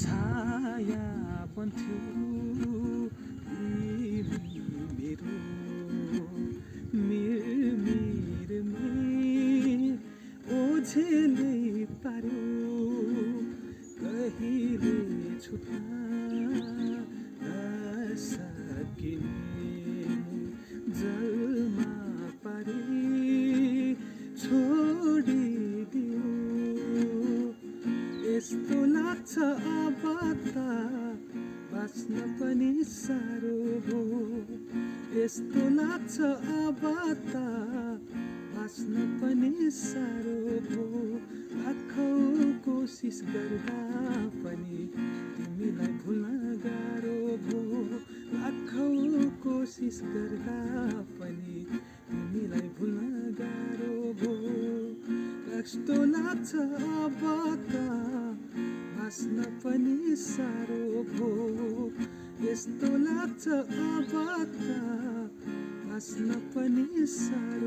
छाया बन्थ्यो तिमी मेरो मिर ओझेले पार्यो कहिले छुट्न सकिने जलमा पारी छोडिदियो यस्तो लाग्छ अब त बाँच्न पनि साह्रो भो यस्तो लाग्छ अब त बाँच्न पनि साह्रो भो लाखौँ कोसिस गर्दा पनि तिमीलाई भुल्न गाह्रो भो लाखौँ कोसिस गर्दा पनि तिमीलाई भुल्न गाह्रो भो कस्तो लाग्छ अब त बाँच्न पनि साह्रो भो यस्तो लाग्छ अब त बाँच्न पनि साह्रो